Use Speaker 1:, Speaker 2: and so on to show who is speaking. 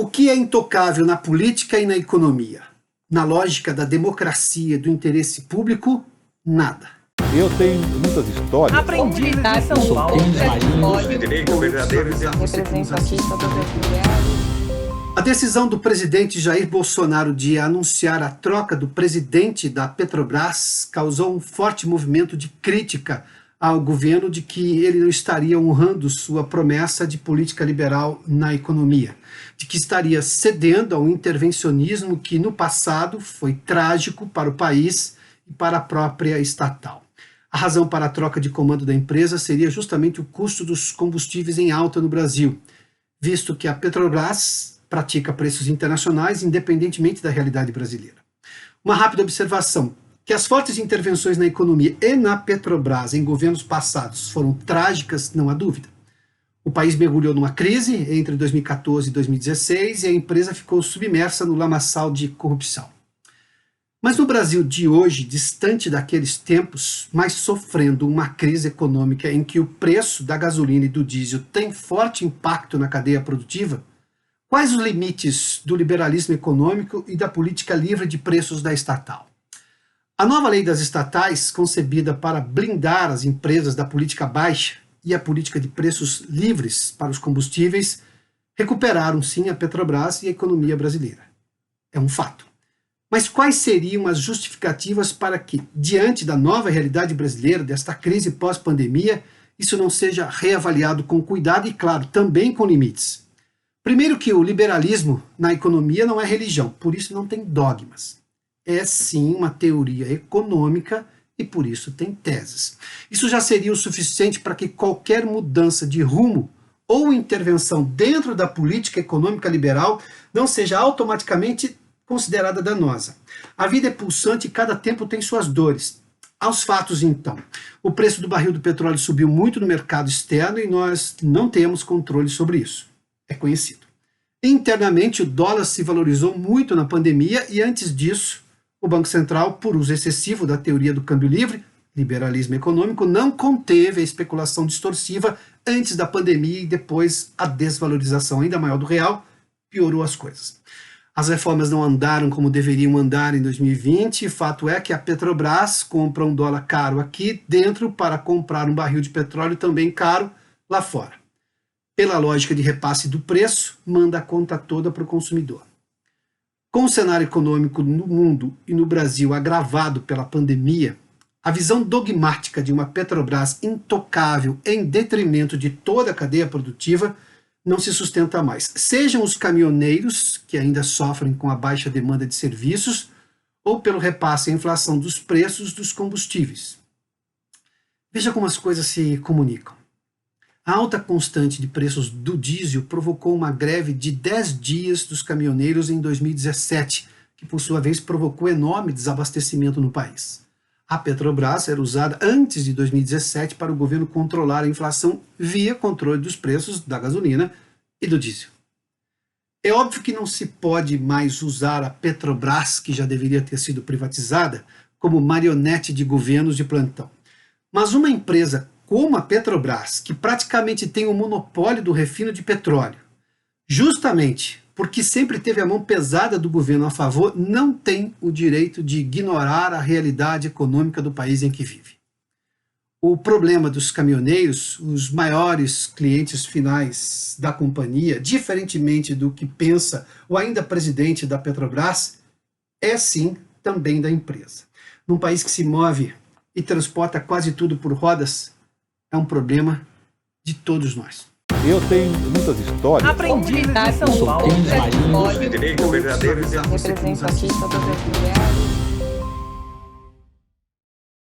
Speaker 1: O que é intocável na política e na economia? Na lógica da democracia e do interesse público, nada.
Speaker 2: Eu tenho muitas histórias.
Speaker 3: Aprendi em São Paulo.
Speaker 4: Represento aqui todas as mulheres.
Speaker 1: A decisão do presidente Jair Bolsonaro de anunciar a troca do presidente da Petrobras causou um forte movimento de crítica ao governo de que ele não estaria honrando sua promessa de política liberal na economia, de que estaria cedendo ao intervencionismo que no passado foi trágico para o país e para a própria estatal. A razão para a troca de comando da empresa seria justamente o custo dos combustíveis em alta no Brasil, visto que a Petrobras pratica preços internacionais independentemente da realidade brasileira. Uma rápida observação: que as fortes intervenções na economia e na Petrobras em governos passados foram trágicas, não há dúvida. O país mergulhou numa crise entre 2014 e 2016 e a empresa ficou submersa no lamaçal de corrupção. Mas no Brasil de hoje, distante daqueles tempos, mas sofrendo uma crise econômica em que o preço da gasolina e do diesel tem forte impacto na cadeia produtiva, quais os limites do liberalismo econômico e da política livre de preços da estatal? A nova lei das estatais, concebida para blindar as empresas da política baixa e a política de preços livres para os combustíveis, recuperaram sim a Petrobras e a economia brasileira. É um fato. Mas quais seriam as justificativas para que, diante da nova realidade brasileira, desta crise pós-pandemia, isso não seja reavaliado com cuidado e, claro, também com limites? Primeiro que o liberalismo na economia não é religião, por isso não tem dogmas. É sim uma teoria econômica e por isso tem teses. Isso já seria o suficiente para que qualquer mudança de rumo ou intervenção dentro da política econômica liberal não seja automaticamente considerada danosa. A vida é pulsante e cada tempo tem suas dores. Aos fatos, então. O preço do barril do petróleo subiu muito no mercado externo e nós não temos controle sobre isso. É conhecido. Internamente, o dólar se valorizou muito na pandemia e antes disso, o Banco Central, por uso excessivo da teoria do câmbio livre, liberalismo econômico, não conteve a especulação distorsiva antes da pandemia e depois a desvalorização ainda maior do real piorou as coisas. As reformas não andaram como deveriam andar em 2020 e fato é que a Petrobras compra um dólar caro aqui dentro para comprar um barril de petróleo também caro lá fora. Pela lógica de repasse do preço, manda a conta toda para o consumidor. Com o cenário econômico no mundo e no Brasil agravado pela pandemia, a visão dogmática de uma Petrobras intocável em detrimento de toda a cadeia produtiva não se sustenta mais. Sejam os caminhoneiros, que ainda sofrem com a baixa demanda de serviços, ou pelo repasse à inflação dos preços dos combustíveis. Veja como as coisas se comunicam. A alta constante de preços do diesel provocou uma greve de 10 dias dos caminhoneiros em 2017, que por sua vez provocou enorme desabastecimento no país. A Petrobras era usada antes de 2017 para o governo controlar a inflação via controle dos preços da gasolina e do diesel. É óbvio que não se pode mais usar a Petrobras, que já deveria ter sido privatizada, como marionete de governos de plantão. Mas uma empresa como a Petrobras, que praticamente tem o monopólio do refino de petróleo, justamente porque sempre teve a mão pesada do governo a favor, não tem o direito de ignorar a realidade econômica do país em que vive. O problema dos caminhoneiros, os maiores clientes finais da companhia, diferentemente do que pensa o ainda presidente da Petrobras, é sim também da empresa. Num país que se move e transporta quase tudo por rodas, é um problema de todos nós.
Speaker 2: Eu tenho muitas histórias.
Speaker 3: Aprendi em São Paulo.
Speaker 4: Represento aqui todas as mulheres.